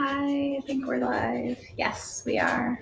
Hi, I think we're live. Yes, we are.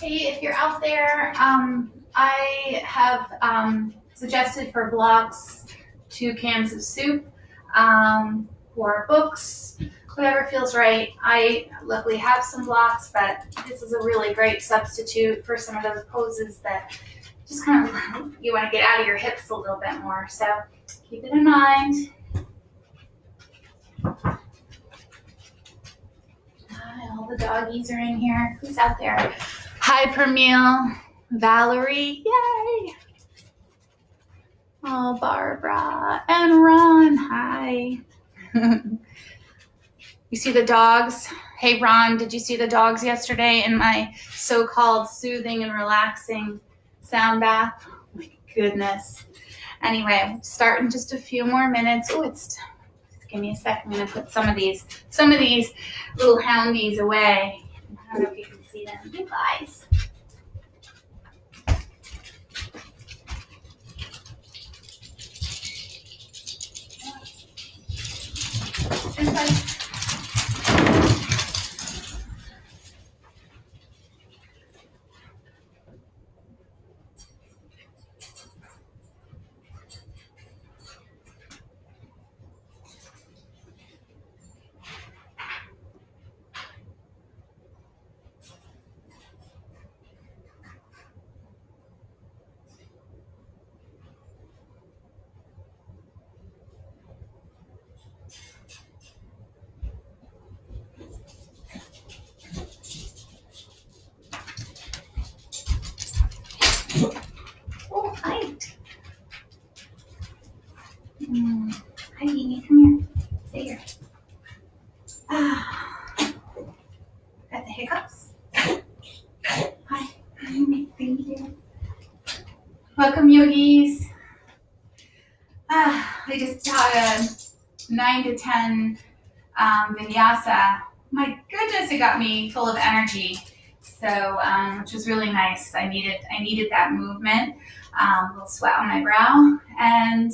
Hey, if you're out there, I have suggested for blocks 2 cans of soup, or books, whatever feels right. I luckily have some blocks, but this is a really great substitute for some of those poses that just kind of you want to get out of your hips a little bit more. So keep it in mind. All the doggies are in here. Who's out there? Hi, Pramil. Valerie. Yay. Oh, Barbara. And Ron. Hi. You see the dogs? Hey, Ron, did you see the dogs yesterday in my so-called soothing and relaxing sound bath? Oh, my goodness. Anyway, start in just a few more minutes. Oh, give me a second. I'm going to put some of these little houndies away. I don't know if you can see them. You guys. Oh, hi. Hi, Amy. Come here. Stay here. Got the hiccups. Hi. Thank you. Welcome, yogis. I just taught a 9 to 10 vinyasa. My goodness, it got me full of energy. So, which was really nice. I needed that movement. A little sweat on my brow, and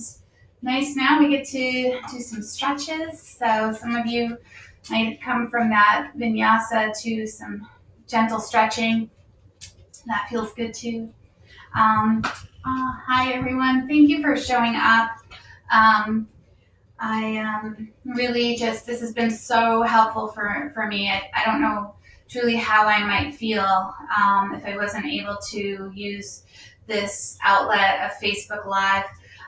nice. Now we get to do some stretches. So some of you might come from that vinyasa to some gentle stretching. That feels good too. Hi everyone. Thank you for showing up. I really this has been so helpful for me. I don't know truly how I might feel if I wasn't able to use this outlet of Facebook Live.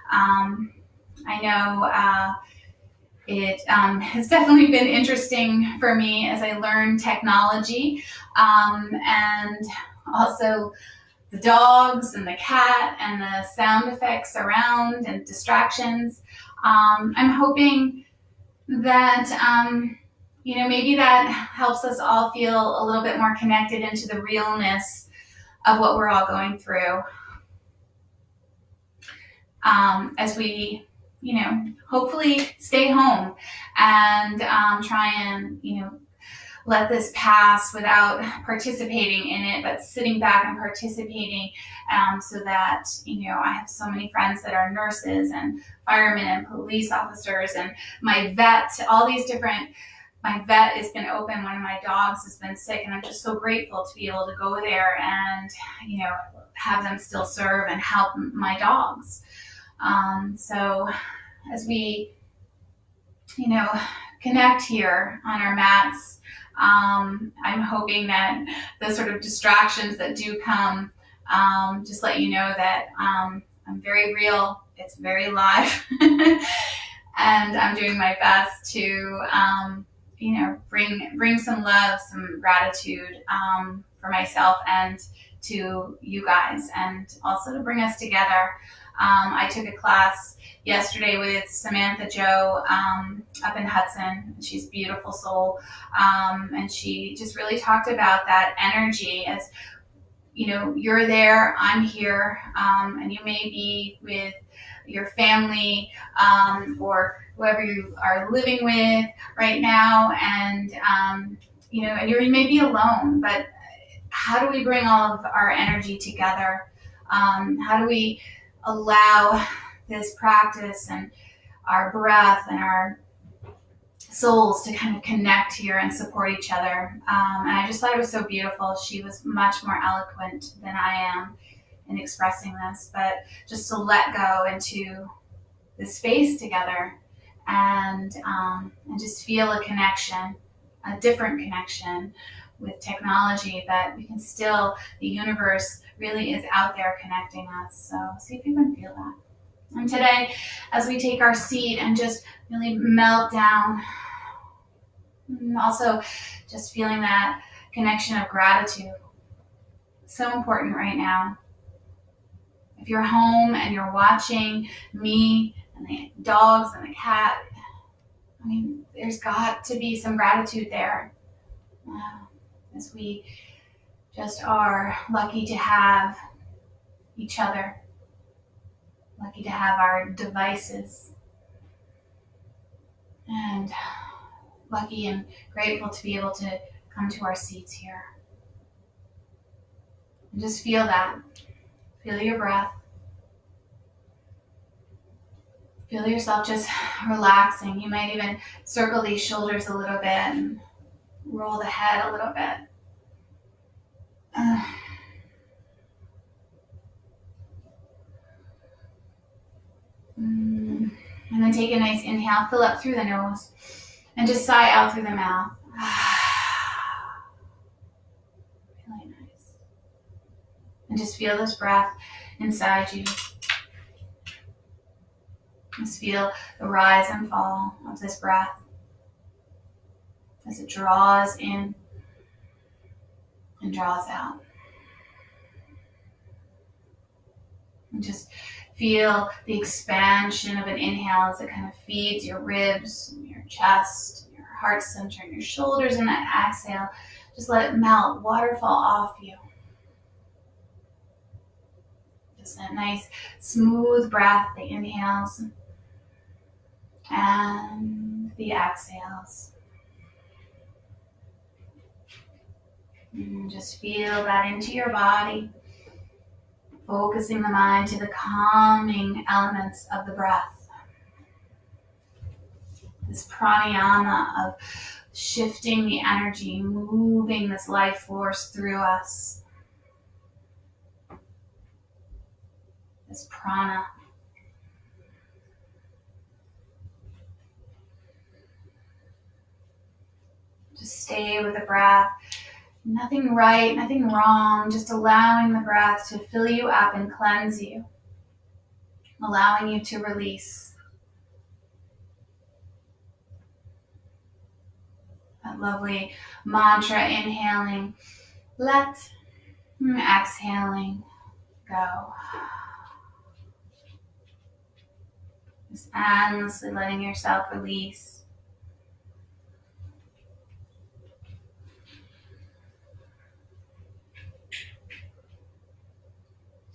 I know it has definitely been interesting for me as I learn technology, and also the dogs and the cat and the sound effects around and distractions. I'm hoping that, maybe that helps us all feel a little bit more connected into the realness of what we're all going through. As we, hopefully stay home and try and, let this pass without participating in it, but sitting back and participating, so that, I have so many friends that are nurses and firemen and police officers, and my vet, my vet has been open. One of my dogs has been sick, and I'm just so grateful to be able to go there and, have them still serve and help my dogs. So as we, connect here on our mats, I'm hoping that the sort of distractions that do come, just let you know that I'm very real. It's very live. And I'm doing my best to, bring some love, some gratitude, for myself and to you guys, and also to bring us together. I took a class yesterday with Samantha up in Hudson. She's a beautiful soul. And she just really talked about that energy as, you're there, I'm here, and you may be with your family, or whoever you are living with right now, and, and you may be alone, but how do we bring all of our energy together? How do we allow this practice and our breath and our souls to kind of connect here and support each other? And I just thought it was so beautiful. She was much more eloquent than I am in expressing this, but just to let go into the space together, and just feel a connection, a different connection with technology, but we can still, the universe really is out there connecting us. So see if you can feel that. And today, as we take our seat and just really melt down, also just feeling that connection of gratitude. So important right now. If you're home and you're watching me and the dogs and the cat, there's got to be some gratitude there. As we just are lucky to have each other, lucky to have our devices, and lucky and grateful to be able to come to our seats here. And just feel that. Feel your breath. Feel yourself just relaxing. You might even circle these shoulders a little bit and roll the head a little bit. And then take a nice inhale, fill up through the nose, and just sigh out through the mouth. Really nice. And just feel this breath inside you. Just feel the rise and fall of this breath as it draws in and draws out. And just feel the expansion of an inhale as it kind of feeds your ribs, and your chest, and your heart center, and your shoulders. And that exhale, just let it melt, waterfall off you. Just that nice, smooth breath, the inhales and the exhales. And just feel that into your body. Focusing the mind to the calming elements of the breath. This pranayama of shifting the energy, moving this life force through us. This prana. Just stay with the breath. Nothing right, nothing wrong, just allowing the breath to fill you up and cleanse you, allowing you to release. That lovely mantra, inhaling, let, and exhaling, go. Just endlessly letting yourself release.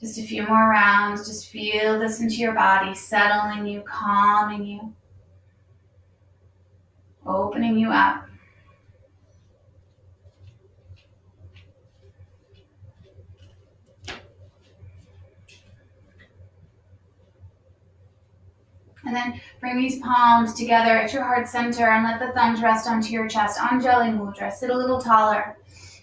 Just a few more rounds. Just feel this into your body, settling you, calming you, opening you up. And then bring these palms together at your heart center and let the thumbs rest onto your chest. Anjali Mudra. Sit a little taller.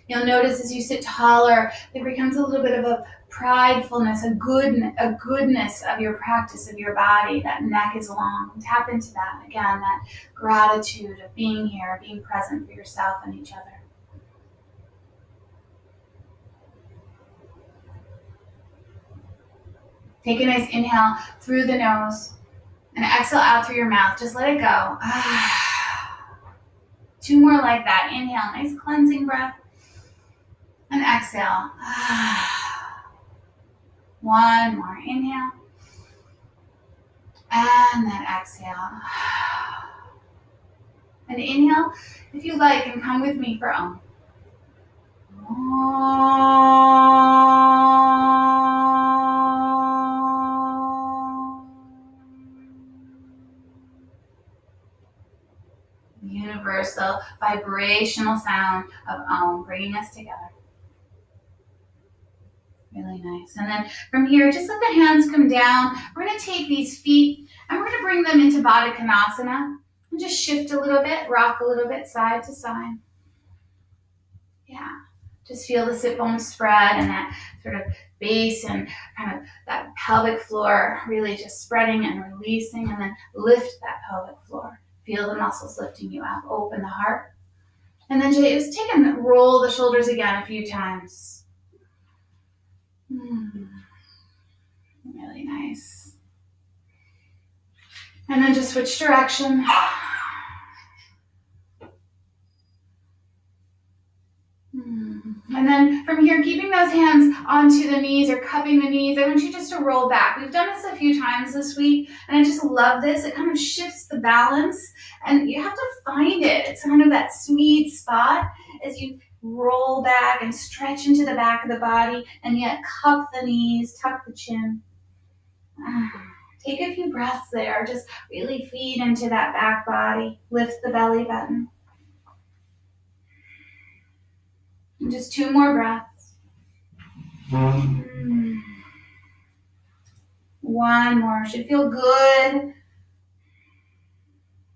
You'll notice as you sit taller, there becomes a little bit of a pridefulness, a goodness of your practice, of your body. That neck is long. Tap into that. Again, that gratitude of being here, being present for yourself and each other. Take a nice inhale through the nose and exhale out through your mouth. Just let it go. 2 more like that. Inhale, nice cleansing breath. And exhale. 1 more. Inhale. And then exhale. And inhale, if you like, and come with me for Om. Universal vibrational sound of Om, bringing us together. Really nice. And then from here, just let the hands come down. We're going to take these feet and we're going to bring them into Baddha Konasana and just shift a little bit, rock a little bit side to side. Yeah. Just feel the sit bones spread and that sort of base and kind of that pelvic floor really just spreading and releasing, and then lift that pelvic floor. Feel the muscles lifting you up. Open the heart. And then just take and roll the shoulders again a few times. Really nice. And then just switch direction. And then from here, keeping those hands onto the knees or cupping the knees, I want you just to roll back. We've done this a few times this week, and I just love this. It kind of shifts the balance, and you have to find it. It's kind of that sweet spot as you roll back and stretch into the back of the body, and yet cup the knees, tuck the chin. Take a few breaths there. Just really feed into that back body. Lift the belly button. And just 2 more breaths. 1 more. Should feel good.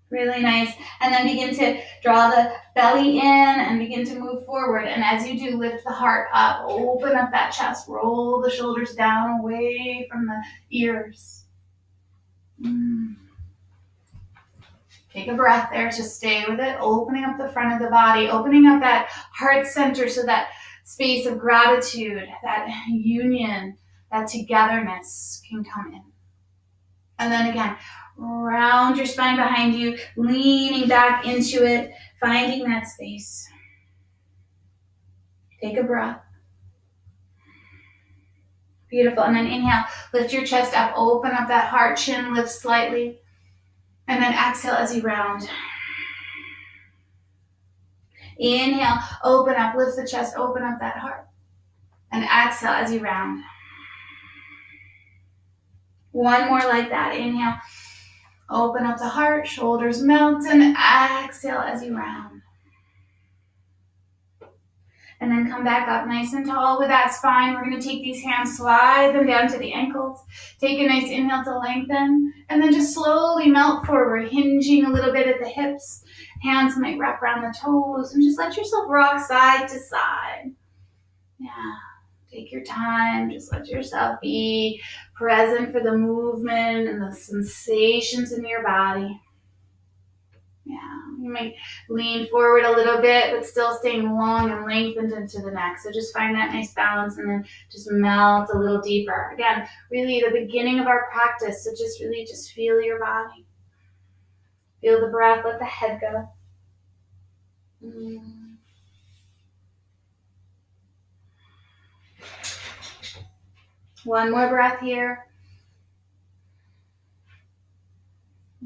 Really nice. And then begin to draw the belly in and begin to move forward. And as you do, lift the heart up. Open up that chest. Roll the shoulders down away from the ears. Take a breath there. Just stay with it. Opening up the front of the body. Opening up that heart center so that space of gratitude, that union, that togetherness can come in. And then again, round your spine behind you, leaning back into it, finding that space. Take a breath. Beautiful. And then inhale, lift your chest up, open up that heart, chin lift slightly. And then exhale as you round. Inhale, open up, lift the chest, open up that heart. And exhale as you round. 1 more like that. Inhale, open up the heart, shoulders melt, and exhale as you round. And then come back up nice and tall with that spine. We're going to take these hands, slide them down to the ankles. Take a nice inhale to lengthen. And then just slowly melt forward, hinging a little bit at the hips. Hands might wrap around the toes. And just let yourself rock side to side. Yeah. Take your time. Just let yourself be present for the movement and the sensations in your body. Yeah, you might lean forward a little bit, but still staying long and lengthened into the neck. So just find that nice balance and then just melt a little deeper. Again, really the beginning of our practice. So just really just feel your body. Feel the breath, let the head go. 1 more breath here.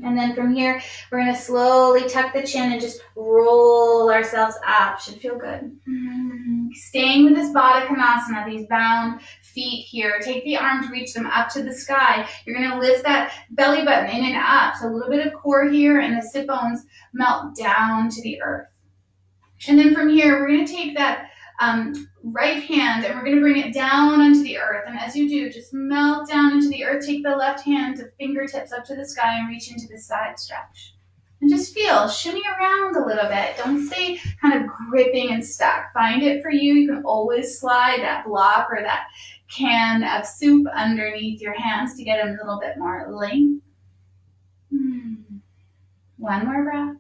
And then from here, we're going to slowly tuck the chin and just roll ourselves up. Should feel good. Staying with this Baddha Konasana, these bound feet here. Take the arms, reach them up to the sky. You're going to lift that belly button in and up. So a little bit of core here, and the sit bones melt down to the earth. And then from here, we're going to take that right hand, and we're going to bring it down onto the earth. And as you do, just melt down into the earth. Take the left hand to fingertips up to the sky and reach into the side stretch. And just feel, shimmy around a little bit. Don't stay kind of gripping and stuck. Find it for you. You can always slide that block or that can of soup underneath your hands to get a little bit more length. One more breath.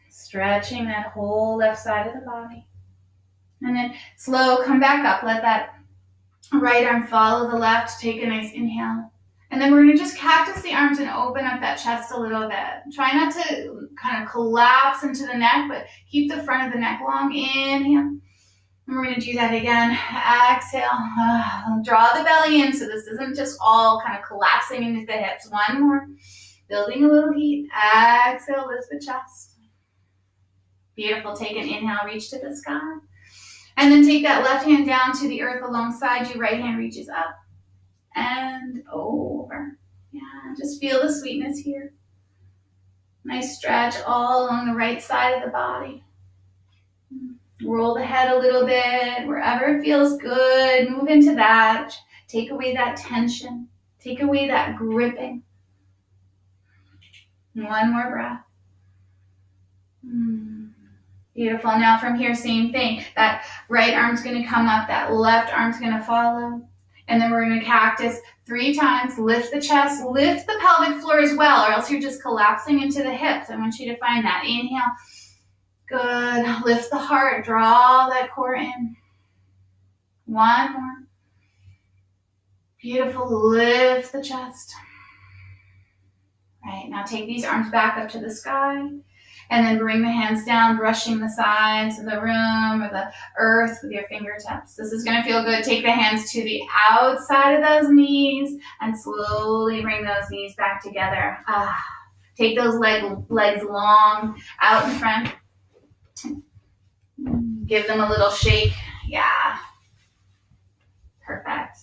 Stretching that whole left side of the body. And then slow, come back up. Let that right arm follow the left. Take a nice inhale. And then we're going to just cactus the arms and open up that chest a little bit. Try not to kind of collapse into the neck, but keep the front of the neck long. Inhale. And we're going to do that again. Exhale. Draw the belly in so this isn't just all kind of collapsing into the hips. One more. Building a little heat. Exhale, lift the chest. Beautiful. Take an inhale, reach to the sky. And then take that left hand down to the earth alongside you. Right hand reaches up and over. Yeah, just feel the sweetness here. Nice stretch all along the right side of the body. Roll the head a little bit, wherever it feels good. Move into that. Take away that tension. Take away that gripping. One more breath. Beautiful. Now from here, same thing. That right arm's going to come up. That left arm's going to follow. And then we're going to cactus 3 times. Lift the chest. Lift the pelvic floor as well, or else you're just collapsing into the hips. I want you to find that. Inhale. Good. Lift the heart. Draw that core in. One more. Beautiful. Lift the chest. Right. Now take these arms back up to the sky. And then bring the hands down, brushing the sides of the room or the earth with your fingertips. This is going to feel good. Take the hands to the outside of those knees and slowly bring those knees back together. Take those legs long out in front. Give them a little shake. Yeah. Perfect.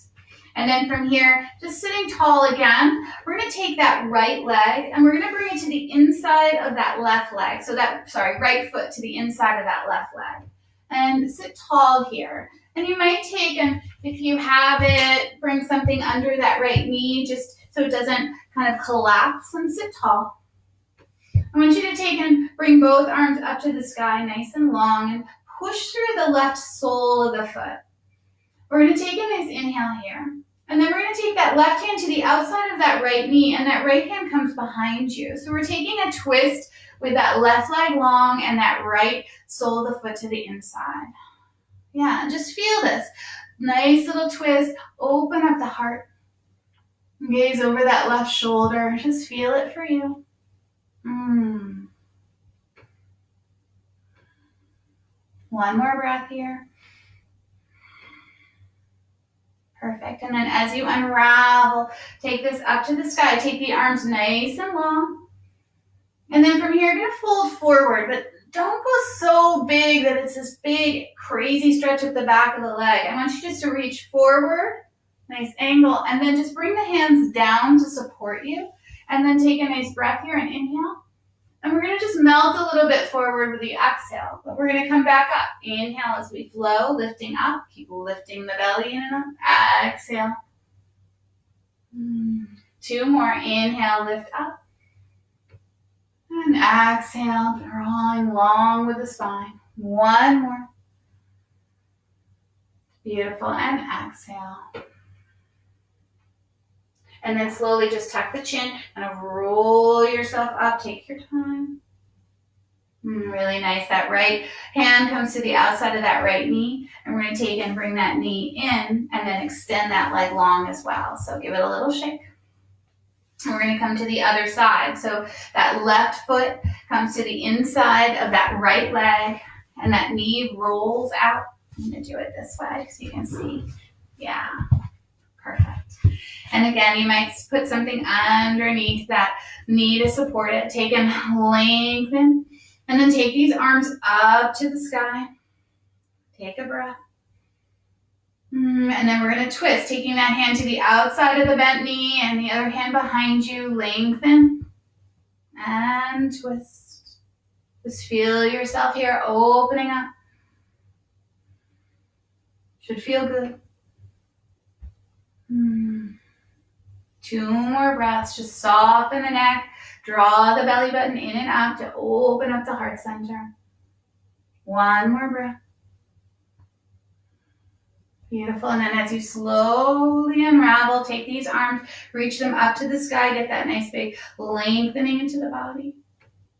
And then from here, just sitting tall again, we're going to take that right leg and we're going to bring it to the inside of that left leg. So right foot to the inside of that left leg. And sit tall here. And you might take, and if you have it, bring something under that right knee just so it doesn't kind of collapse, and sit tall. I want you to take and bring both arms up to the sky nice and long and push through the left sole of the foot. We're going to take a nice inhale here. And then we're going to take that left hand to the outside of that right knee, and that right hand comes behind you. So we're taking a twist with that left leg long and that right sole of the foot to the inside. Yeah, just feel this. Nice little twist. Open up the heart. Gaze over that left shoulder. Just feel it for you. One more breath here. Perfect. And then as you unravel, take this up to the sky. Take the arms nice and long. And then from here, you're going to fold forward, but don't go so big that it's this big, crazy stretch of the back of the leg. I want you just to reach forward, nice angle, and then just bring the hands down to support you. And then take a nice breath here and inhale. And we're going to just melt a little bit forward with the exhale, but we're going to come back up. Inhale as we flow, lifting up. Keep lifting the belly in and up. Exhale. 2 more. Inhale, lift up. And exhale, drawing long with the spine. 1 more. Beautiful. And exhale. And then slowly just tuck the chin, kind of roll yourself up. Take your time. Really nice. That right hand comes to the outside of that right knee. And we're going to take and bring that knee in and then extend that leg long as well. So give it a little shake. And we're going to come to the other side. So that left foot comes to the inside of that right leg. And that knee rolls out. I'm going to do it this way so you can see. Yeah. Perfect. And again, you might put something underneath that knee to support it. Take and lengthen. And then take these arms up to the sky. Take a breath. And then we're going to twist, taking that hand to the outside of the bent knee and the other hand behind you. Lengthen. And twist. Just feel yourself here opening up. Should feel good. 2 more breaths. Just soften the neck. Draw the belly button in and up to open up the heart center. 1 more breath. Beautiful. And then as you slowly unravel, take these arms, reach them up to the sky, get that nice big lengthening into the body.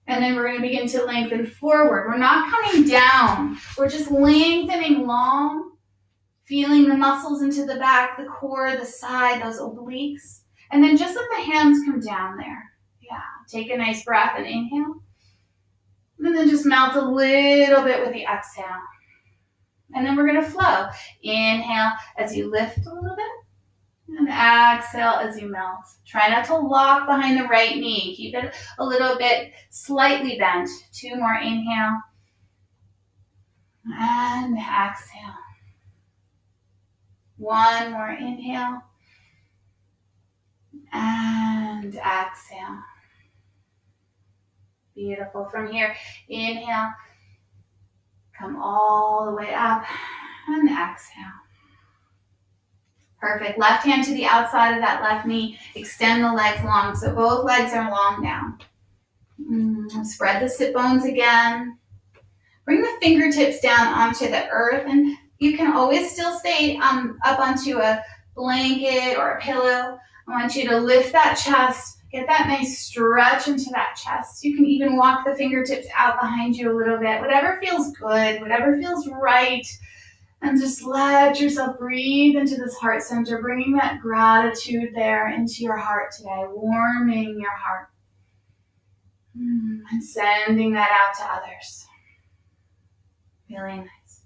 And then we're going to begin to lengthen forward. We're not coming down. We're just lengthening long, feeling the muscles into the back, the core, the side, those obliques. And then just let the hands come down there. Yeah. Take a nice breath and inhale. And then just melt a little bit with the exhale. And then we're going to flow. Inhale as you lift a little bit. And exhale as you melt. Try not to lock behind the right knee. Keep it a little bit slightly bent. 2 more. Inhale. And exhale. 1 more. Inhale. And exhale. Beautiful. From here, inhale. Come all the way up and exhale. Perfect. Left hand to the outside of that left knee. Extend the legs long so both legs are long down. Spread the sit bones again. Bring the fingertips down onto the earth, and you can always still stay up onto a blanket or a pillow. I want you to lift that chest. Get that nice stretch into that chest. You can even walk the fingertips out behind you a little bit. Whatever feels good, whatever feels right. And just let yourself breathe into this heart center, bringing that gratitude there into your heart today, warming your heart. And sending that out to others. Really nice.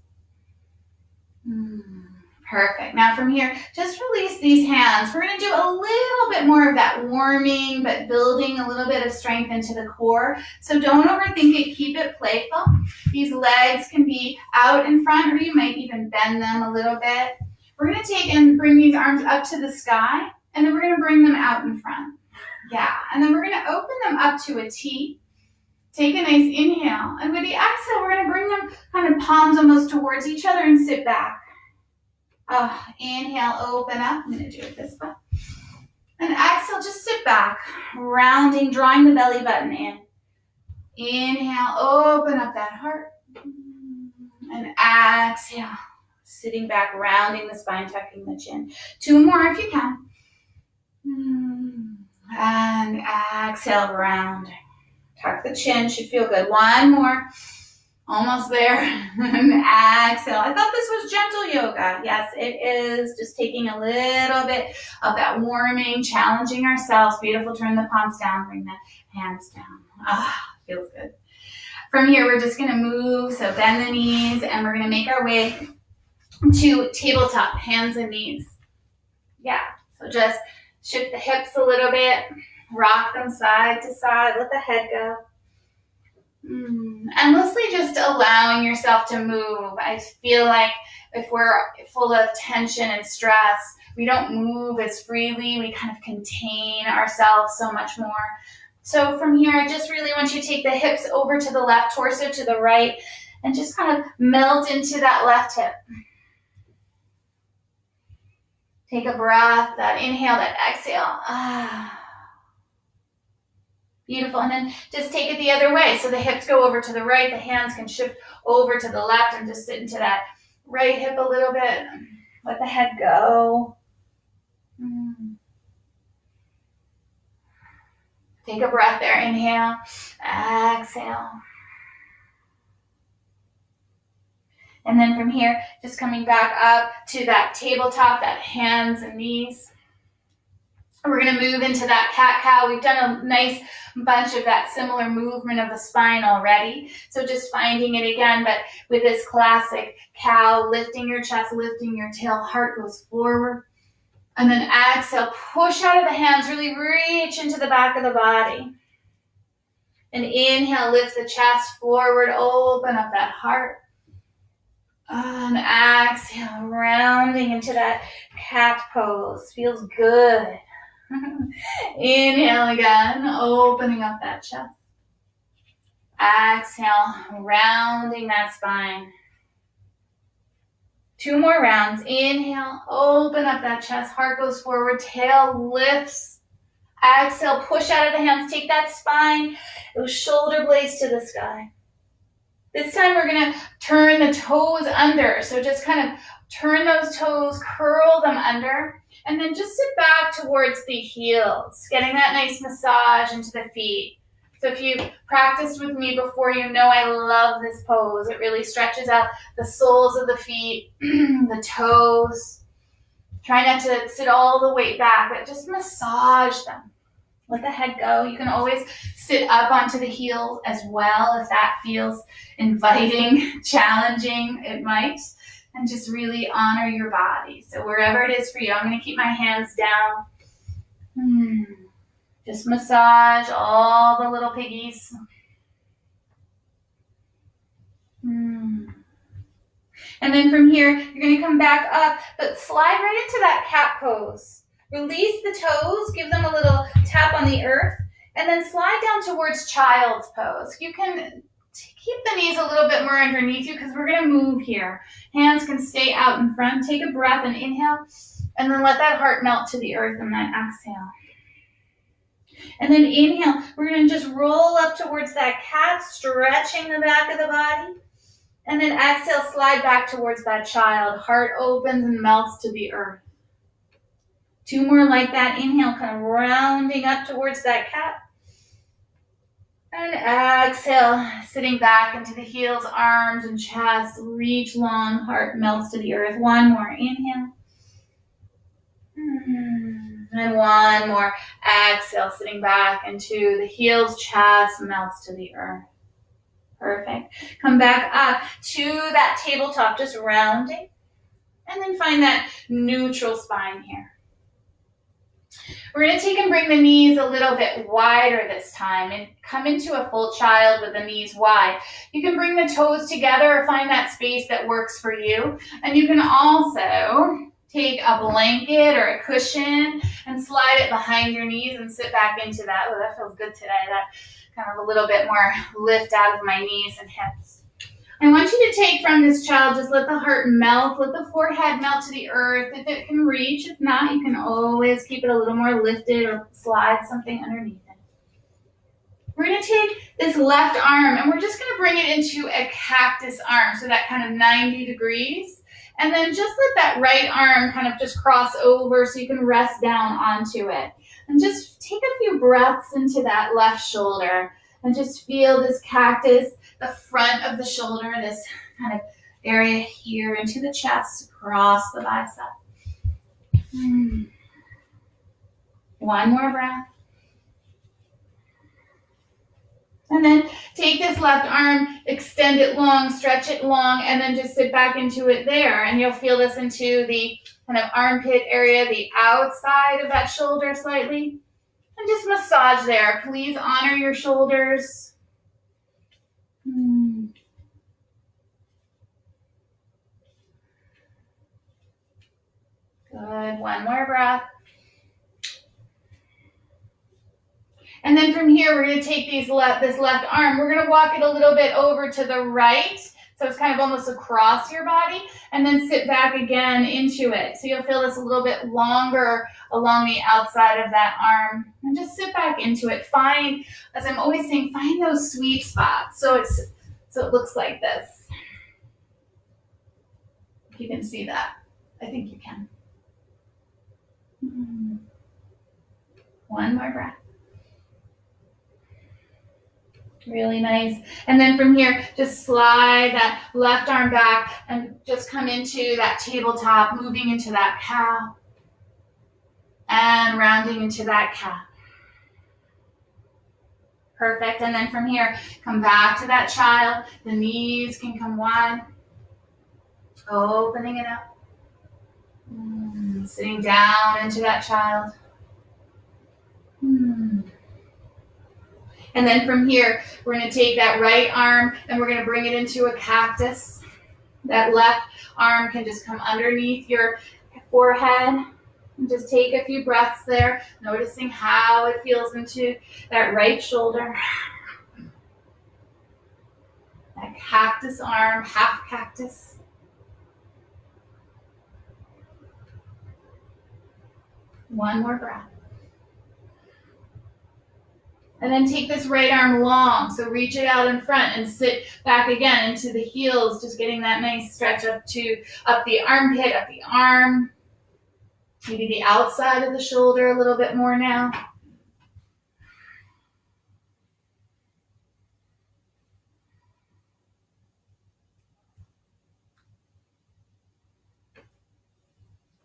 Perfect. Now from here, just release these hands. We're going to do a little bit more of that warming, but building a little bit of strength into the core. So don't overthink it. Keep it playful. These legs can be out in front, or you might even bend them a little bit. We're going to take and bring these arms up to the sky, and then we're going to bring them out in front. Yeah. And then we're going to open them up to a T. Take a nice inhale. And with the exhale, we're going to bring them kind of palms almost towards each other and sit back. Inhale, open up. I'm going to do it this way. And exhale, just sit back, rounding, drawing the belly button in. Inhale, open up that heart. And exhale, sitting back, rounding the spine, tucking the chin. 2 more if you can. And exhale, rounding. Tuck the chin, should feel good. 1 more. Almost there. And exhale. I thought this was gentle yoga. Yes, it is. Just taking a little bit of that warming, challenging ourselves. Beautiful. Turn the palms down. Bring the hands down. Feels good. From here, we're just going to move. So bend the knees, and we're going to make our way to tabletop, hands and knees. Yeah. So just shift the hips a little bit. Rock them side to side. Let the head go. Endlessly just allowing yourself to move. I feel like if we're full of tension and stress, we don't move as freely. We kind of contain ourselves so much more. So from here, I just really want you to take the hips over to the left, torso to the right, and just kind of melt into that left hip. Take a breath, that inhale, that exhale. Beautiful. And then just take it the other way. So the hips go over to the right. The hands can shift over to the left and just sit into that right hip a little bit. Let the head go. Take a breath there. Inhale. Exhale. And then from here, just coming back up to that tabletop, that hands and knees. We're going to move into that cat-cow. We've done a nice bunch of that similar movement of the spine already. So just finding it again, but with this classic cow, lifting your chest, lifting your tail, heart goes forward. And then exhale, push out of the hands, really reach into the back of the body. And inhale, lift the chest forward, open up that heart. And exhale, rounding into that cat pose. Feels good. Inhale again, opening up that chest. Exhale, rounding that spine. 2 more rounds. Inhale, open up that chest, heart goes forward, tail lifts. Exhale, push out of the hands, take that spine, those shoulder blades to the sky. This time we're gonna turn the toes under. So just kind of turn those toes, curl them under, and then just sit back towards the heels, getting that nice massage into the feet. So if you've practiced with me before, you know I love this pose. It really stretches out the soles of the feet, the toes. Try not to sit all the way back, but just massage them. Let the head go. You can always sit up onto the heel as well if that feels inviting, challenging, it might. And just really honor your body. So wherever it is for you, I'm going to keep my hands down. Just massage all the little piggies. And then from here, you're going to come back up, but slide right into that cat pose. Release the toes, give them a little tap on the earth, and then slide down towards child's pose. You can keep the knees a little bit more underneath you because we're going to move here. Hands can stay out in front. Take a breath and inhale, and then let that heart melt to the earth and then exhale. And then inhale, we're going to just roll up towards that cat, stretching the back of the body. And then exhale, slide back towards that child. Heart opens and melts to the earth. 2 more like that. Inhale, kind of rounding up towards that cat. And exhale, sitting back into the heels, arms and chest. Reach long, heart melts to the earth. 1 more. Inhale. And 1 more. Exhale, sitting back into the heels, chest melts to the earth. Perfect. Come back up to that tabletop, just rounding. And then find that neutral spine here. We're going to take and bring the knees a little bit wider this time and come into a full child with the knees wide. You can bring the toes together or find that space that works for you. And you can also take a blanket or a cushion and slide it behind your knees and sit back into that. Oh, that feels good today. That kind of a little bit more lift out of my knees and hips. I want you to take from this child, just let the heart melt, let the forehead melt to the earth if it can reach. If not, you can always keep it a little more lifted or slide something underneath it. We're going to take this left arm and we're just going to bring it into a cactus arm, so that kind of 90 degrees. And then just let that right arm kind of just cross over so you can rest down onto it. And just take a few breaths into that left shoulder and just feel this cactus, the front of the shoulder, this kind of area here into the chest, across the bicep. 1 more breath. And then take this left arm, extend it long, stretch it long, and then just sit back into it there. And you'll feel this into the kind of armpit area, the outside of that shoulder slightly. And just massage there. Please honor your shoulders. Good. 1 more breath. And then from here, we're going to take this left arm. We're going to walk it a little bit over to the right. So it's kind of almost across your body. And then sit back again into it. So you'll feel this a little bit longer along the outside of that arm. And just sit back into it. Find, as I'm always saying, find those sweet spots. So it looks like this. If you can see that. I think you can. 1 more breath. Really nice. And then from here, just slide that left arm back and just come into that tabletop, moving into that cow and rounding into that cat. Perfect. And then from here, come back to that child. The knees can come wide. Opening it up. Sitting down into that child. And then from here, we're going to take that right arm and we're going to bring it into a cactus. That left arm can just come underneath your forehead. And just take a few breaths there, noticing how it feels into that right shoulder. That cactus arm, half cactus. One more breath. And then take this right arm long. So reach it out in front and sit back again into the heels, just getting that nice stretch up the armpit, up the arm. Maybe the outside of the shoulder a little bit more now.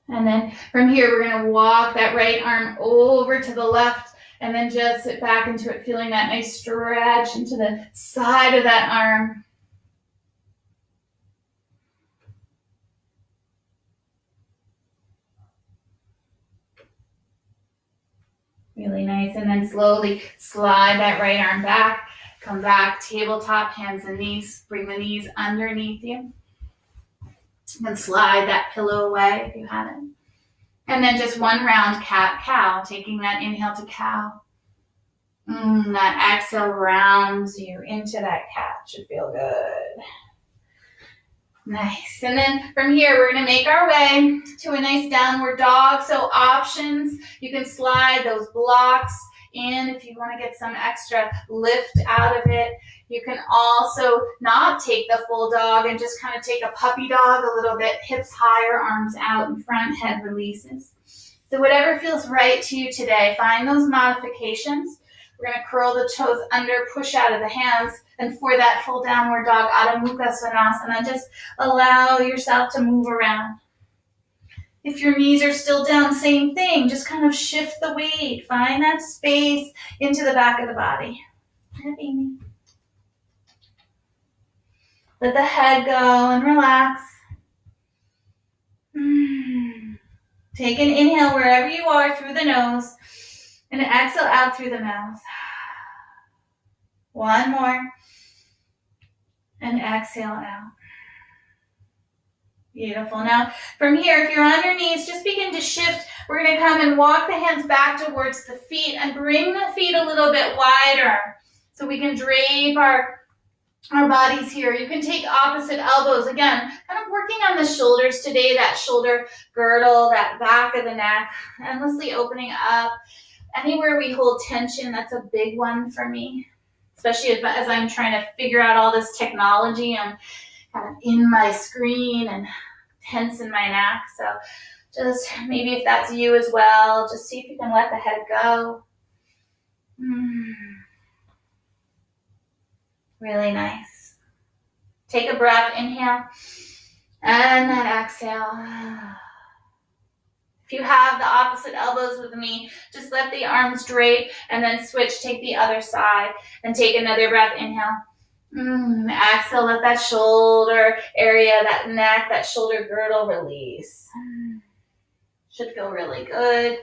And then from here, we're going to walk that right arm over to the left and then just sit back into it, feeling that nice stretch into the side of that arm. Really nice. And then slowly slide that right arm back. Come back, tabletop, hands and knees. Bring the knees underneath you. And slide that pillow away if you haven't. And then just one round cat-cow, taking that inhale to cow. That exhale rounds you into that cat. Should feel good. Nice. And then from here, we're going to make our way to a nice downward dog. So options, you can slide those blocks in if you want to get some extra lift out of it. You can also not take the full dog and just kind of take a puppy dog a little bit, hips higher, arms out in front, head releases. So whatever feels right to you today, find those modifications. We're going to curl the toes under, push out of the hands, and for that full downward dog, Adho Mukha Svanasana, just allow yourself to move around. If your knees are still down, same thing, just kind of shift the weight, find that space into the back of the body. Let the head go and relax. Take an inhale wherever you are through the nose and exhale out through the mouth. One more. And exhale out. Beautiful. Now, from here, if you're on your knees, just begin to shift. We're going to come and walk the hands back towards the feet and bring the feet a little bit wider so we can drape our bodies here. You can take opposite elbows. Again, kind of working on the shoulders today, that shoulder girdle, that back of the neck, endlessly opening up. Anywhere we hold tension, that's a big one for me, especially as I'm trying to figure out all this technology. I'm kind of in my screen and tense in my neck. So just maybe if that's you as well, just see if you can let the head go. Really nice. Take a breath, inhale, and then exhale. If you have the opposite elbows with me, just let the arms drape and then switch, take the other side and take another breath, inhale. Exhale, let that shoulder area, that neck, that shoulder girdle release. Should feel really good.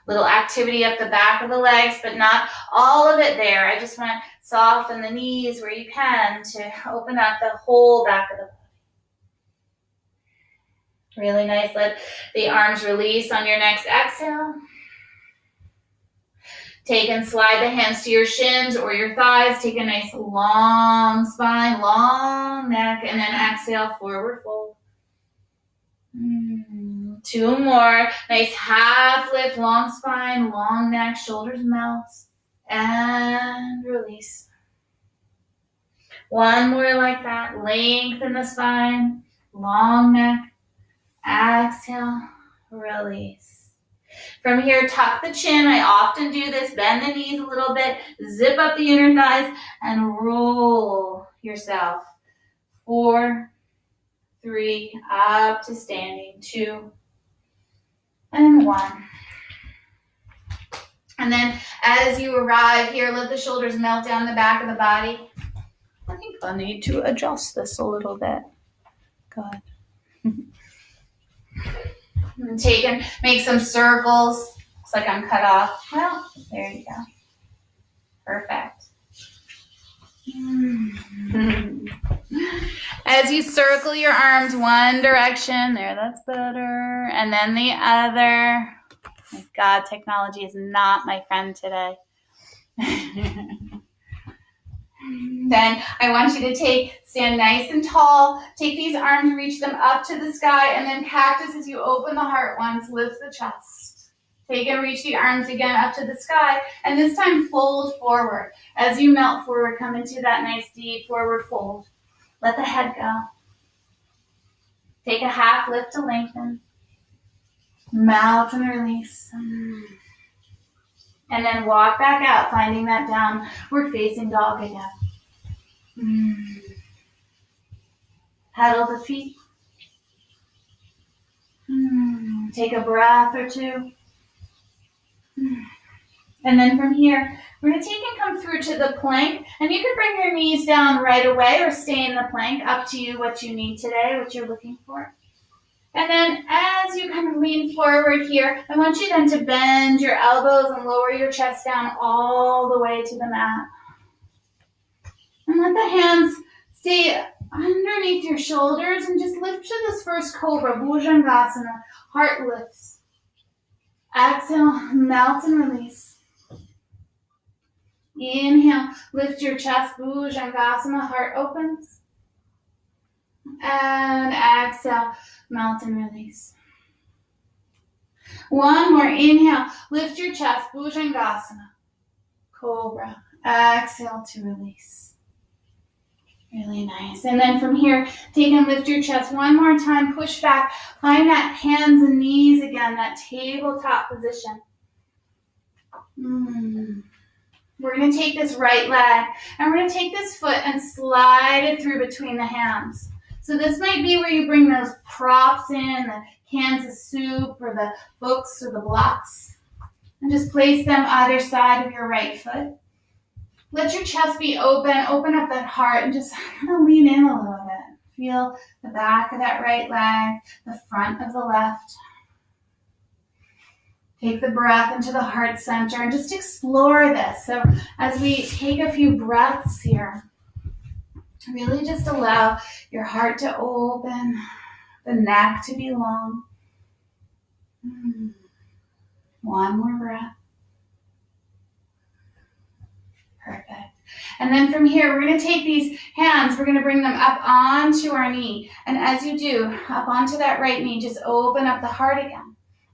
Little activity up the back of the legs, but not all of it there. I just want to soften the knees where you can to open up the whole back of the body. Really nice. Let the arms release on your next exhale. Take and slide the hands to your shins or your thighs. Take a nice long spine, long neck, and then exhale, forward fold. 2 more. Nice half lift, long spine, long neck, shoulders melt, and release. 1 more like that. Lengthen the spine, long neck, exhale, release. From here, tuck the chin. I often do this. Bend the knees a little bit, zip up the inner thighs, and roll yourself. 4, 3, up to standing. 2, and 1. And then as you arrive here, let the shoulders melt down the back of the body. I think I'll need to adjust this a little bit. Good. And take and make some circles. Looks like I'm cut off. Well, there you go. Perfect. As you circle your arms one direction, there, that's better. And then the other. My God, technology is not my friend today. Then I want you to stand nice and tall. Take these arms, reach them up to the sky, and then cactus as you open the heart once, lift the chest. Take and reach the arms again up to the sky, and this time fold forward. As you melt forward, come into that nice deep forward fold. Let the head go. Take a half lift to lengthen. Melt and release. And then walk back out, finding that downward facing dog again. Pedal the feet. Take a breath or two. And then from here, we're going to take and come through to the plank. And you can bring your knees down right away or stay in the plank. Up to you what you need today, what you're looking for. And then as you kind of lean forward here, I want you then to bend your elbows and lower your chest down all the way to the mat. And let the hands stay underneath your shoulders and just lift to this first cobra, Bhujangasana. Heart lifts. Exhale, melt and release. Inhale, lift your chest, Bhujangasana, heart opens. And exhale, melt and release. One more, inhale, lift your chest, Bhujangasana, cobra. Exhale to release. Really nice. And then from here, take and lift your chest one more time, push back, find that hands and knees again, that tabletop position. We're going to take this right leg, and we're going to take this foot and slide it through between the hands. So this might be where you bring those props in, the cans of soup or the books or the blocks, and just place them either side of your right foot. Let your chest be open up that heart, and just kind of lean in a little bit. Feel the back of that right leg, the front of the left. Take the breath into the heart center and just explore this. So as we take a few breaths here, really just allow your heart to open, the neck to be long. One more breath. Perfect. And then from here, we're going to take these hands, we're going to bring them up onto our knee. And as you do, up onto that right knee, just open up the heart again.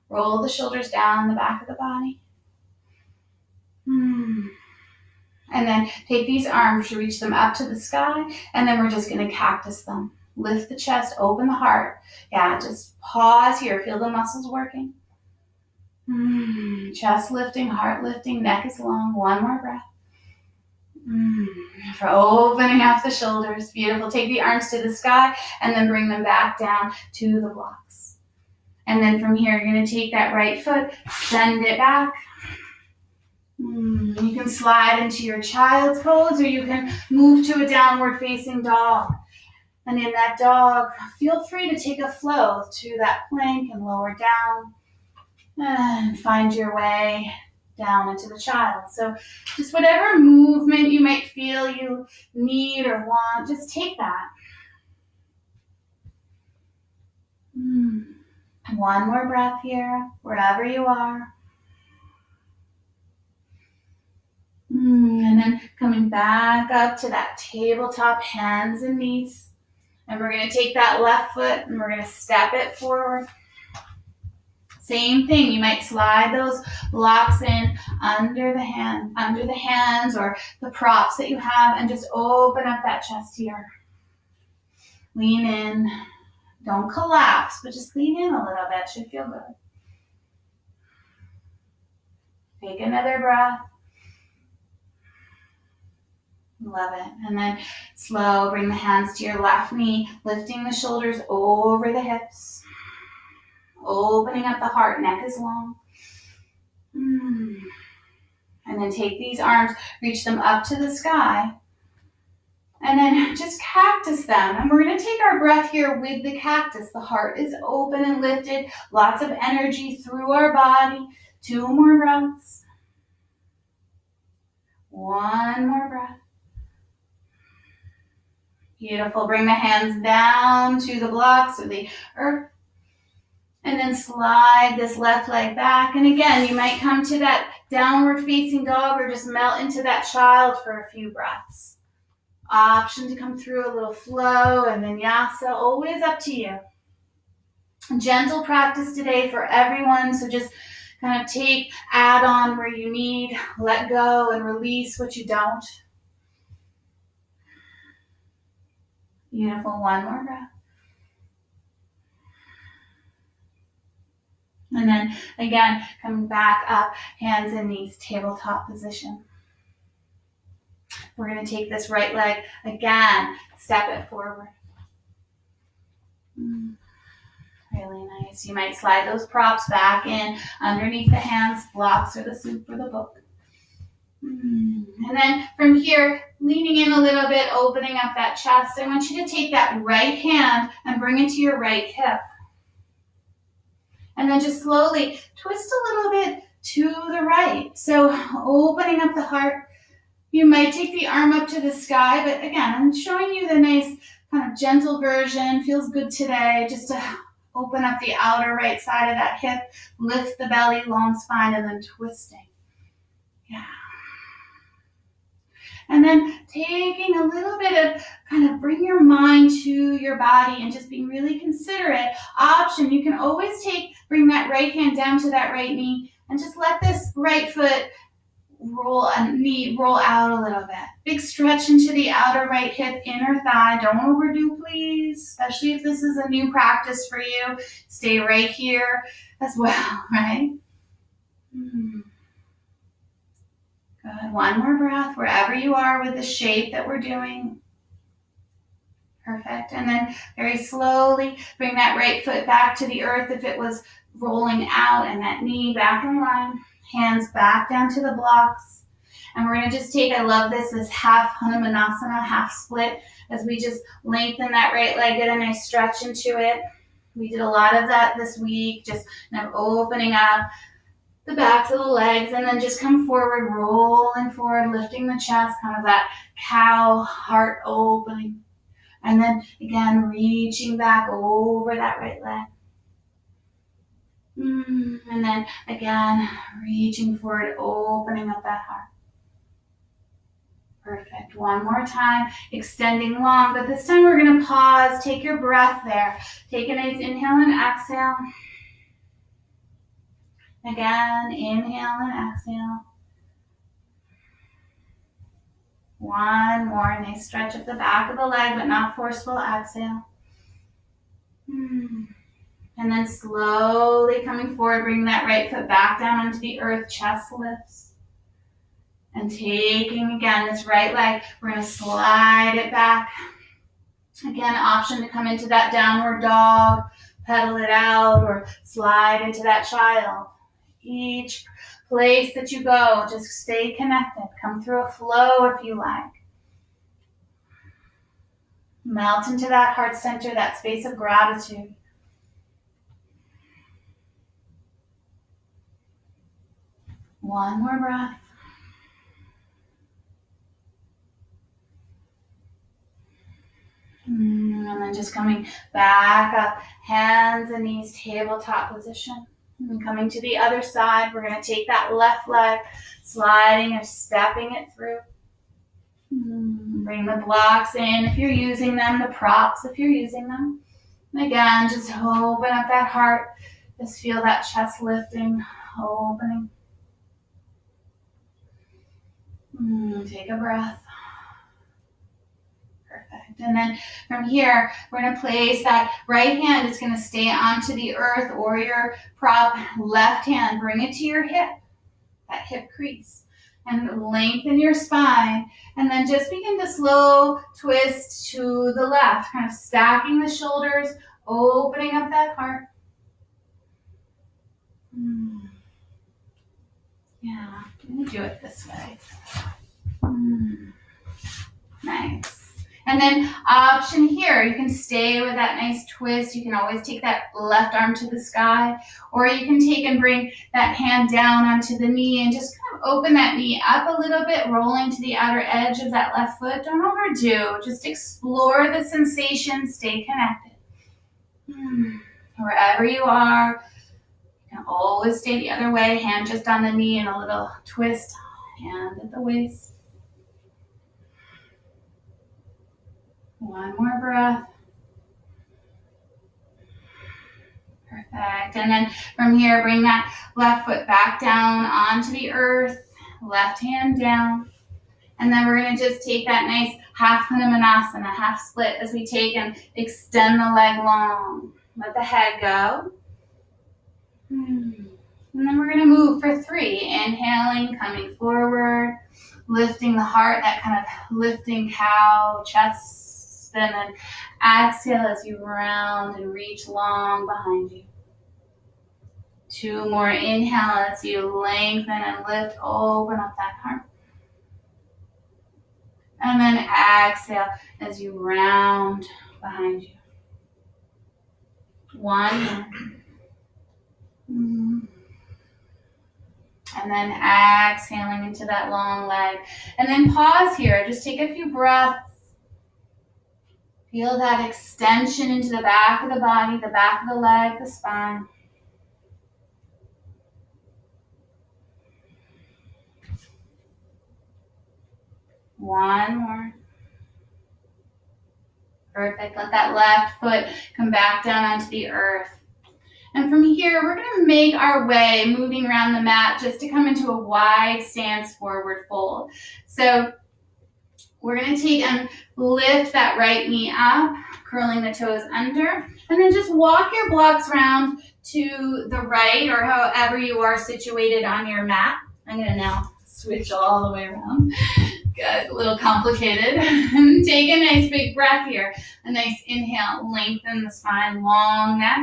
Roll the shoulders down the back of the body. And then take these arms, reach them up to the sky, and then we're just going to cactus them. Lift the chest, open the heart. Yeah, just pause here. Feel the muscles working. Chest lifting, heart lifting, neck is long. One more breath. For opening up the shoulders. Beautiful. Take the arms to the sky and then bring them back down to the blocks. And then from here, you're going to take that right foot, send it back. You can slide into your child's pose, or you can move to a downward facing dog. And in that dog, feel free to take a flow to that plank and lower down and find your way down into the child. So just whatever movement you might feel you need or want, just take that. One more breath here, wherever you are. And then coming back up to that tabletop, hands and knees. And we're going to take that left foot and we're going to step it forward. Same thing, you might slide those blocks in under the hands or the props that you have, and just open up that chest here. Lean in. Don't collapse, but just lean in a little bit. Should feel good. Take another breath. Love it. And then slow, bring the hands to your left knee, lifting the shoulders over the hips. Opening up the heart, neck is long. And then take these arms, reach them up to the sky. And then just cactus them. And we're going to take our breath here with the cactus. The heart is open and lifted. Lots of energy through our body. 2 more breaths. 1 more breath. Beautiful. Bring the hands down to the blocks or the earth. And then slide this left leg back. And again, you might come to that downward facing dog or just melt into that child for a few breaths. Option to come through a little flow and vinyasa, always up to you. Gentle practice today for everyone, so just kind of add on where you need, let go and release what you don't. Beautiful. One more breath. And then again, coming back up, hands and knees, tabletop position. We're going to take this right leg again, step it forward. Really nice. You might slide those props back in underneath the hands, blocks, or the soup or the book. And then from here, leaning in a little bit, opening up that chest, I want you to take that right hand and bring it to your right hip. And then just slowly twist a little bit to the right. So opening up the heart. You might take the arm up to the sky, but again, I'm showing you the nice kind of gentle version. Feels good today, just to open up the outer right side of that hip, lift the belly, long spine, and then twisting. Yeah. And then taking a little bit of kind of bring your mind to your body and just being really considerate. Option, you can always bring that right hand down to that right knee and just let this right foot roll out a little bit. Big stretch into the outer right hip, inner thigh. Don't overdo, please, especially if this is a new practice for you. Stay right here as well, right? Good. One more breath wherever you are with the shape that we're doing. Perfect. And then very slowly bring that right foot back to the earth if it was rolling out, and that knee back in line. Hands back down to the blocks. And we're going to just take, I love this half Hanumanasana, half split, as we just lengthen that right leg, get a nice stretch into it. We did a lot of that this week, just kind of opening up the backs of the legs, and then just come forward, rolling forward, lifting the chest, kind of that cow heart opening. And then again, reaching back over that right leg. And then again, reaching forward, opening up that heart. Perfect. One more time, extending long, but this time we're going to pause. Take your breath there. Take a nice inhale and exhale. Again, inhale and exhale. One more, nice stretch at the back of the leg, but not forceful. Exhale. And then slowly coming forward, bring that right foot back down onto the earth, chest lifts. And taking again this right leg, we're going to slide it back. Again, option to come into that downward dog, pedal it out, or slide into that child. Each place that you go, just stay connected. Come through a flow if you like. Melt into that heart center, that space of gratitude. One more breath. And then just coming back up, hands and knees, tabletop position. And coming to the other side, we're going to take that left leg, sliding or stepping it through. Bring the blocks in if you're using them, the props if you're using them. And again, just open up that heart. Just feel that chest lifting, opening. Take a breath. Perfect. And then from here, we're going to place that right hand is going to stay onto the earth or your prop. Left hand, bring it to your hip, that hip crease. And lengthen your spine. And then just begin to slow twist to the left, kind of stacking the shoulders, opening up that heart. Yeah, I'm going to do it this way. Nice. And then option here, you can stay with that nice twist. You can always take that left arm to the sky, or you can take and bring that hand down onto the knee and just kind of open that knee up a little bit, rolling to the outer edge of that left foot. Don't overdo. Just explore the sensation. Stay connected. Wherever you are, you can always stay the other way. Hand just on the knee and a little twist. Hand at the waist. One more breath. Perfect. And then from here, bring that left foot back down onto the earth, left hand down. And then we're going to just take that nice half Hanumanasana, half split as we take and extend the leg long. Let the head go. And then we're going to move for 3. Inhaling, coming forward, lifting the heart, that kind of lifting cow, chest. And then exhale as you round and reach long behind you. 2 more. Inhale as you lengthen and lift, open up that heart. And then exhale as you round behind you. 1 more. And then exhaling into that long leg. And then pause here. Just take a few breaths. Feel that extension into the back of the body, the back of the leg, the spine. One more. Perfect. Let that left foot come back down onto the earth. And from here, we're going to make our way, moving around the mat, just to come into a wide stance forward fold. So we're going to take and lift that right knee up, curling the toes under, and then just walk your blocks around to the right or however you are situated on your mat. I'm going to now switch all the way around. Good, a little complicated. Take a nice big breath here. A nice inhale, lengthen the spine, long neck.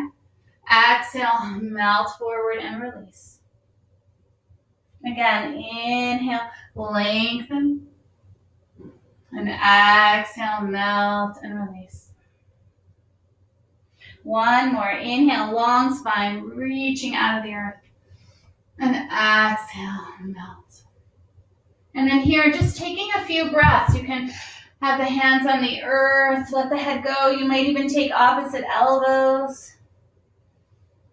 Exhale, melt forward and release. Again, inhale, lengthen. And exhale, melt and release. 1 more. Inhale, long spine, reaching out of the earth. And exhale, melt. And then here, just taking a few breaths. You can have the hands on the earth, let the head go. You might even take opposite elbows.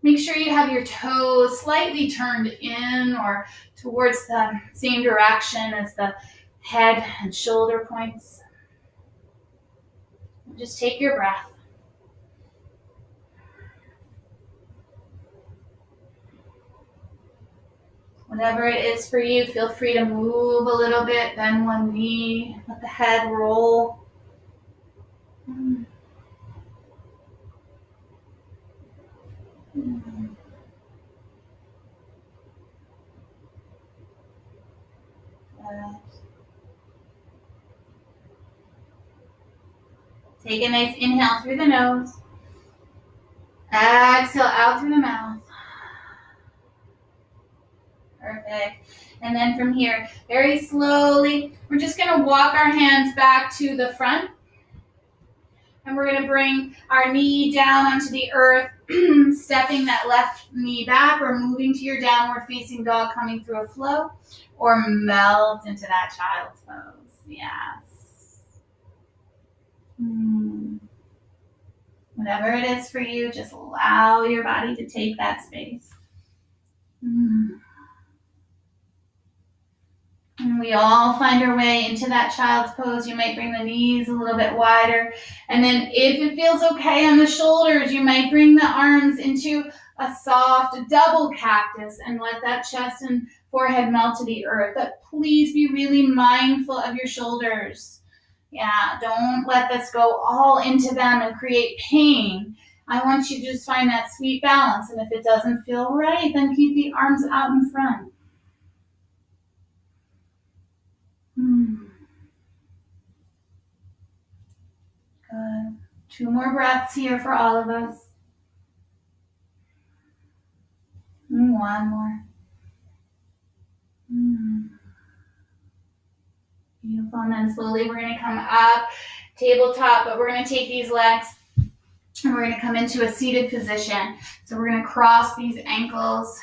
Make sure you have your toes slightly turned in or towards the same direction as the head and shoulder points. Just take your breath. Whatever it is for you, feel free to move a little bit, bend one knee, let the head roll. Take a nice inhale through the nose. Exhale out through the mouth. Perfect. And then from here, very slowly, we're just going to walk our hands back to the front. And we're going to bring our knee down onto the earth, stepping that left knee back or moving to your downward facing dog, coming through a flow, or melt into that child's pose. Yes. Whatever it is for you, just allow your body to take that space. And we all find our way into that child's pose. You might bring the knees a little bit wider. And then if it feels okay on the shoulders, you might bring the arms into a soft double cactus and let that chest and forehead melt to the earth. But please be really mindful of your shoulders. Yeah, don't let this go all into them and create pain. I want you to just find that sweet balance. And if it doesn't feel right, then keep the arms out in front. Good. 2 more breaths here for all of us. 1 more. Beautiful. And then slowly we're going to come up, tabletop, but we're going to take these legs and we're going to come into a seated position. So we're going to cross these ankles.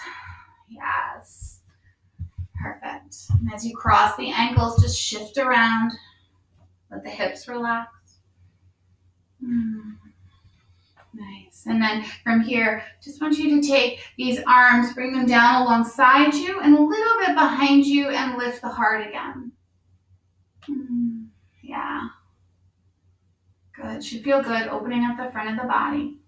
Yes. Perfect. And as you cross the ankles, just shift around. Let the hips relax. Nice. And then from here, just want you to take these arms, bring them down alongside you and a little bit behind you and lift the heart again. Yeah. Good. Should feel good opening up the front of the body.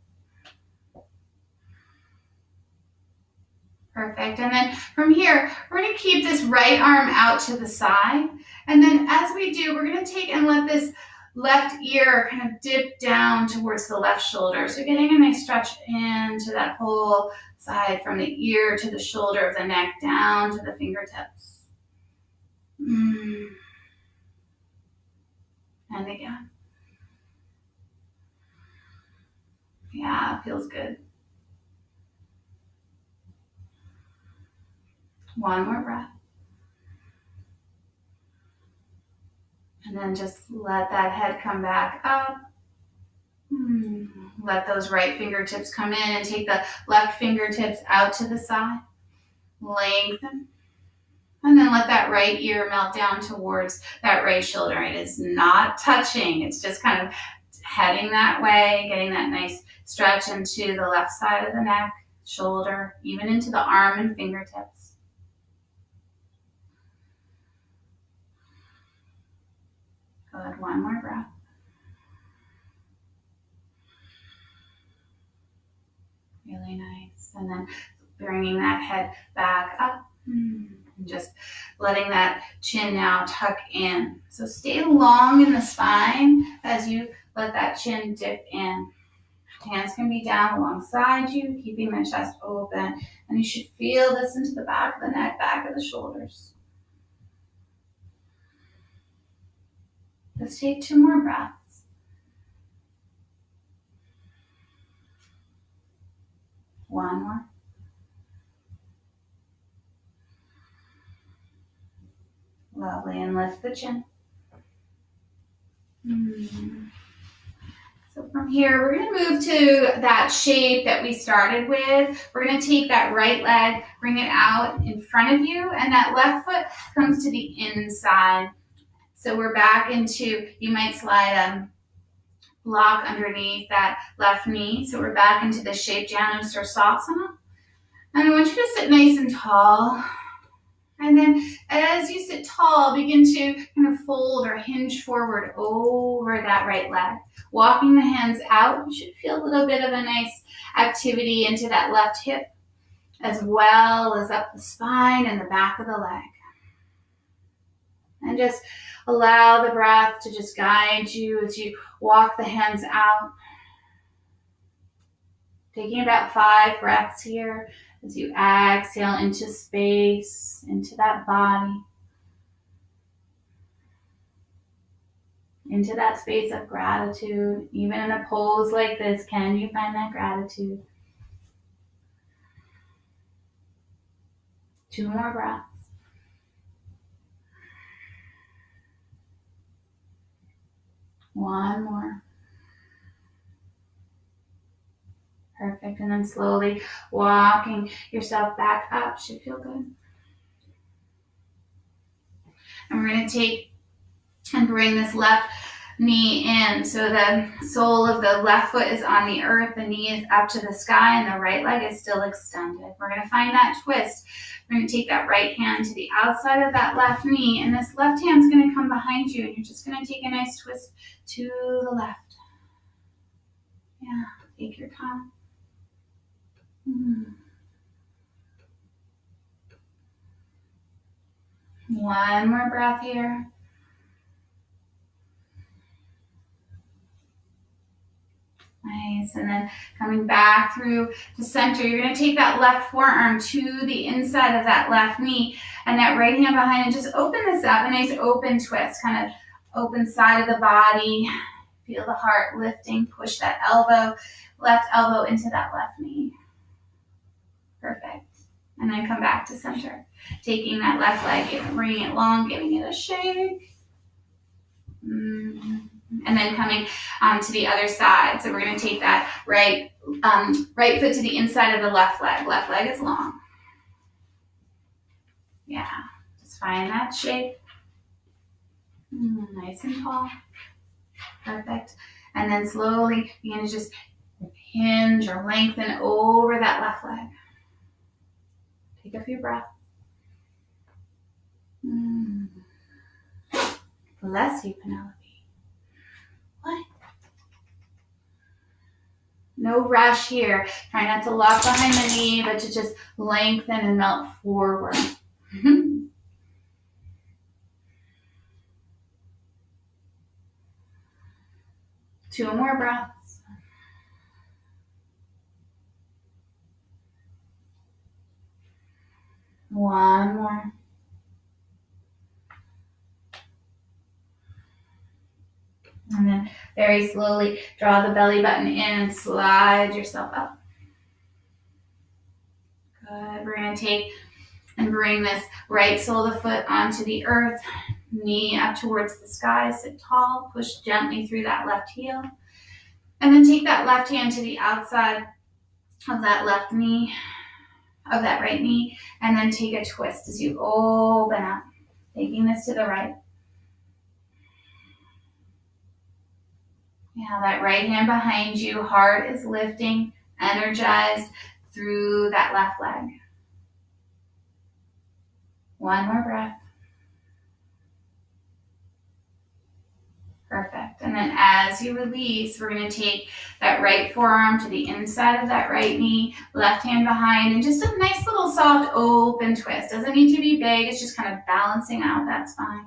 Perfect. And then from here, we're going to keep this right arm out to the side. And then as we do, we're going to take and let this left ear kind of dip down towards the left shoulder. So getting a nice stretch into that whole side from the ear to the shoulder of the neck down to the fingertips. And again. Yeah, feels good. One more breath. And then just let that head come back up. Let those right fingertips come in and take the left fingertips out to the side. Lengthen. And then let that right ear melt down towards that right shoulder. It is not touching. It's just kind of heading that way, getting that nice stretch into the left side of the neck, shoulder, even into the arm and fingertips. Good. One more breath. Really nice. And then bringing that head back up. And just letting that chin now tuck in. So stay long in the spine as you let that chin dip in. Hands can be down alongside you, keeping the chest open. And you should feel this into the back of the neck, back of the shoulders. Let's take 2 more breaths. One more. Lovely. And lift the chin. So from here, we're going to move to that shape that we started with. We're going to take that right leg, bring it out in front of you, and that left foot comes to the inside. So we're back into, you might slide a block underneath that left knee. So we're back into the shape Janusarsasana. And I want you to sit nice and tall. And then as you sit tall, begin to kind of fold or hinge forward over that right leg. Walking the hands out, you should feel a little bit of a nice activity into that left hip, as well as up the spine and the back of the leg. And just allow the breath to just guide you as you walk the hands out. Taking about 5 breaths here as you exhale into space, into that body, into that space of gratitude. Even in a pose like this, can you find that gratitude? 2 more breaths. One more. Perfect. And then slowly walking yourself back up should feel good. And we're going to take and bring this left knee in. So the sole of the left foot is on the earth, the knee is up to the sky, and the right leg is still extended. We're going to find that twist. We're going to take that right hand to the outside of that left knee, and this left hand's going to come behind you, and you're just going to take a nice twist to the left. Yeah, take your time. One more breath here. Nice. And then coming back through to center, you're going to take that left forearm to the inside of that left knee and that right hand behind, and just open this up, a nice open twist, kind of open side of the body. Feel the heart lifting, push that left elbow into that left knee. Perfect. And then come back to center. Taking that left leg, bringing it long, giving it a shake. And then coming to the other side. So we're going to take that right foot to the inside of the left leg. Left leg is long. Yeah, just find that shape. Nice and tall. Perfect. And then slowly begin to just hinge or lengthen over that left leg. Take a few breaths. Bless you, Penelope. What? No rush here. Try not to lock behind the knee, but to just lengthen and melt forward. 2 more breaths. One more. And then very slowly draw the belly button in and slide yourself up. Good. We're going to take and bring this right sole of the foot onto the earth, knee up towards the sky, sit tall, push gently through that left heel. And then take that left hand to the outside of that left knee, of that right knee, and then take a twist as you open up, taking this to the right. Yeah, that right hand behind you, heart is lifting, energized through that left leg. One more breath. Perfect. And then as you release, we're going to take that right forearm to the inside of that right knee, left hand behind, and just a nice little soft open twist. Doesn't need to be big. It's just kind of balancing out that spine.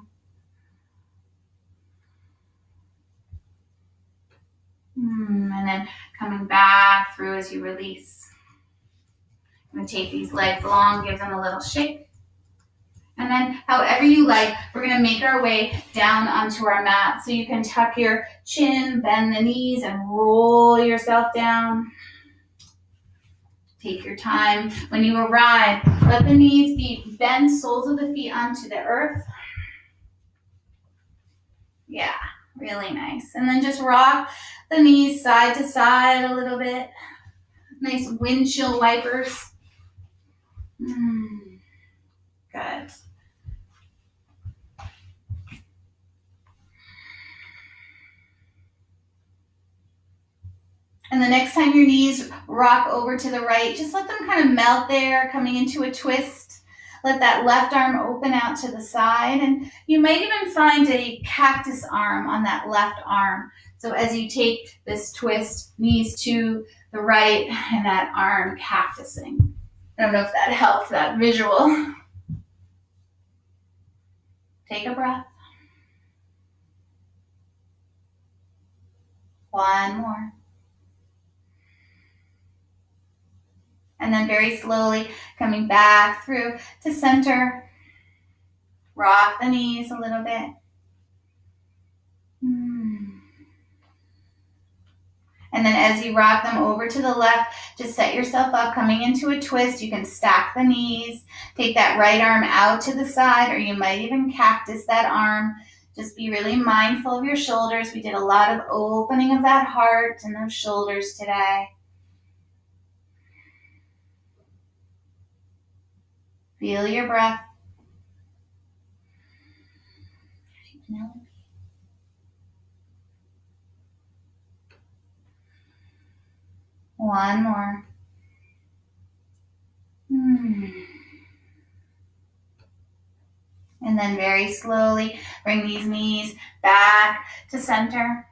And then coming back through as you release. I'm going to take these legs long, give them a little shake. And then however you like, we're going to make our way down onto our mat. So you can tuck your chin, bend the knees, and roll yourself down. Take your time. When you arrive, let the knees be bent, soles of the feet onto the earth. Yeah, really nice. And then just rock the knees side to side a little bit. Nice windshield wipers. Good. And the next time your knees rock over to the right, just let them kind of melt there, coming into a twist. Let that left arm open out to the side. And you might even find a cactus arm on that left arm. So as you take this twist, knees to the right, and that arm cactusing. I don't know if that helped, that visual. Take a breath. One more. And then very slowly coming back through to center. Rock the knees a little bit. And then as you rock them over to the left, just set yourself up, coming into a twist. You can stack the knees, take that right arm out to the side, or you might even cactus that arm. Just be really mindful of your shoulders. We did a lot of opening of that heart and those shoulders today. Feel your breath. One more. And then very slowly bring these knees back to center.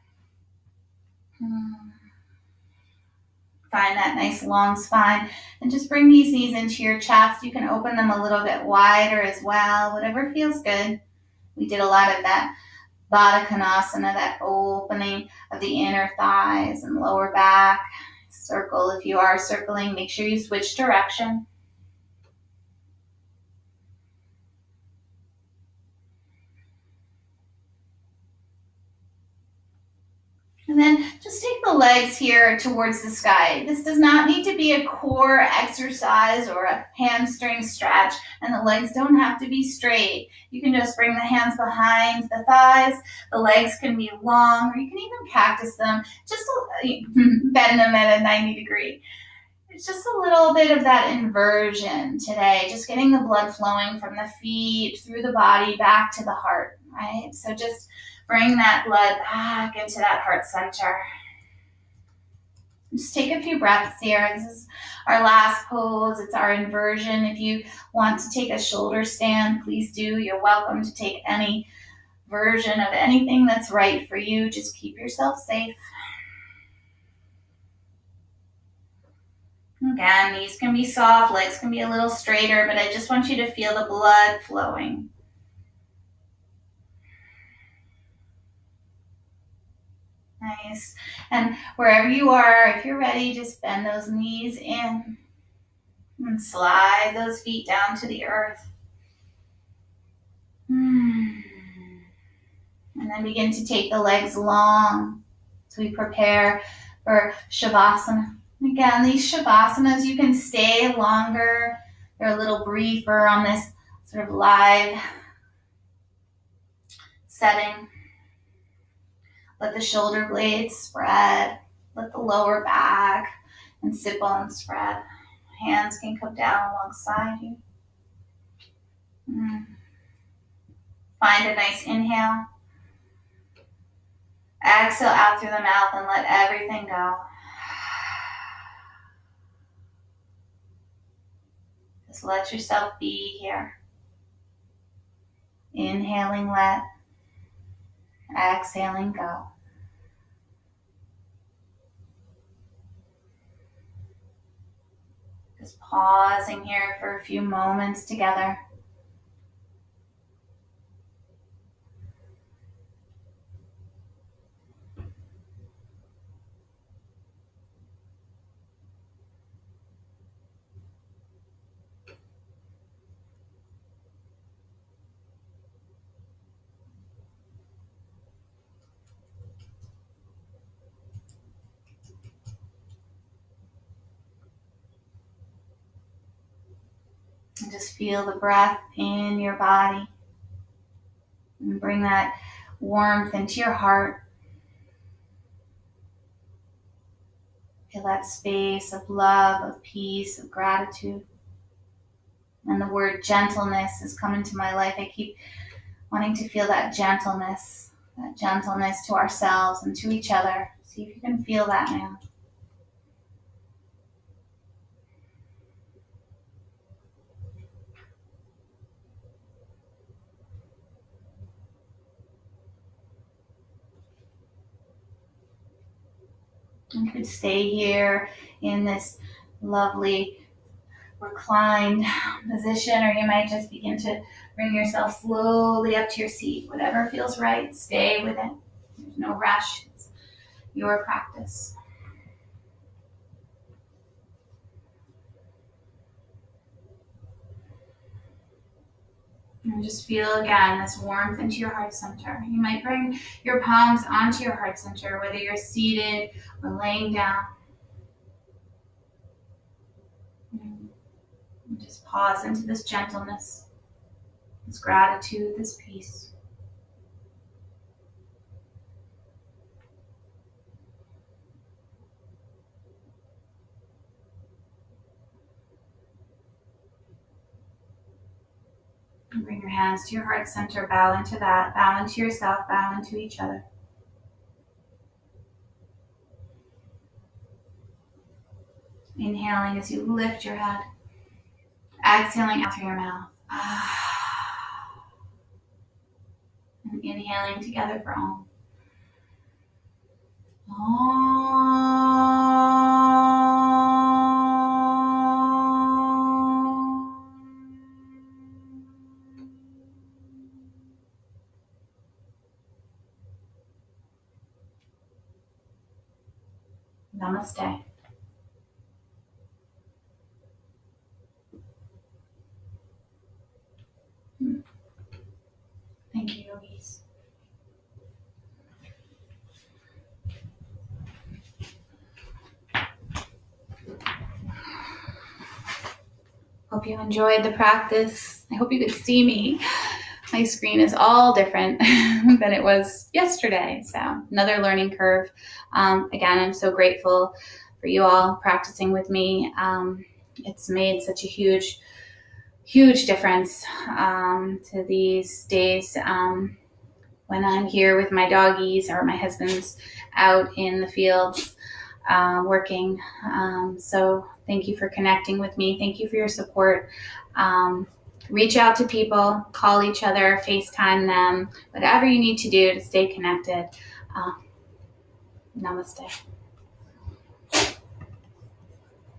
Find that nice long spine. And just bring these knees into your chest. You can open them a little bit wider as well, whatever feels good. We did a lot of that Baddha Konasana, that opening of the inner thighs and lower back. Circle. If you are circling, make sure you switch direction. And then just take the legs here towards the sky. This does not need to be a core exercise or a hamstring stretch, and the legs don't have to be straight. You can just bring the hands behind the thighs. The legs can be long, or you can even cactus them, just bend them at a 90 degree. It's just a little bit of that inversion today, just getting the blood flowing from the feet through the body back to the heart, right? So just bring that blood back into that heart center. Just take a few breaths here. This is our last pose. It's our inversion. If you want to take a shoulder stand, please do. You're welcome to take any version of anything that's right for you. Just keep yourself safe. Again, knees can be soft, legs can be a little straighter, but I just want you to feel the blood flowing. Nice. And wherever you are, if you're ready, just bend those knees in and slide those feet down to the earth. And then begin to take the legs long as we prepare for Shavasana. Again, these Shavasanas, you can stay longer. They're a little briefer on this sort of live setting. Let the shoulder blades spread. Let the lower back and sit bones spread. Hands can come down alongside you. Find a nice inhale. Exhale out through the mouth and let everything go. Just let yourself be here. Inhaling, let. Exhaling, go. Just pausing here for a few moments together. And just feel the breath in your body. And bring that warmth into your heart. Feel that space of love, of peace, of gratitude. And the word gentleness has come into my life. I keep wanting to feel that gentleness to ourselves and to each other. See if you can feel that now. You could stay here in this lovely reclined position, or you might just begin to bring yourself slowly up to your seat. Whatever feels right, stay with it. There's no rush. It's your practice. And just feel again this warmth into your heart center. You might bring your palms onto your heart center, whether you're seated or laying down. And just pause into this gentleness, this gratitude, this peace. And bring your hands to your heart center, bow into that, bow into yourself, bow into each other. Inhaling as you lift your head. Exhaling out through your mouth. And inhaling together for Om. Namaste. Thank you, yogis. Hope you enjoyed the practice. I hope you could see me. My screen is all different than it was yesterday. So another learning curve. Again, I'm so grateful for you all practicing with me. It's made such a huge difference to these days when I'm here with my doggies or my husband's out in the fields working. So thank you for connecting with me. Thank you for your support. Reach out to people, call each other, FaceTime them, whatever you need to do to stay connected. Namaste.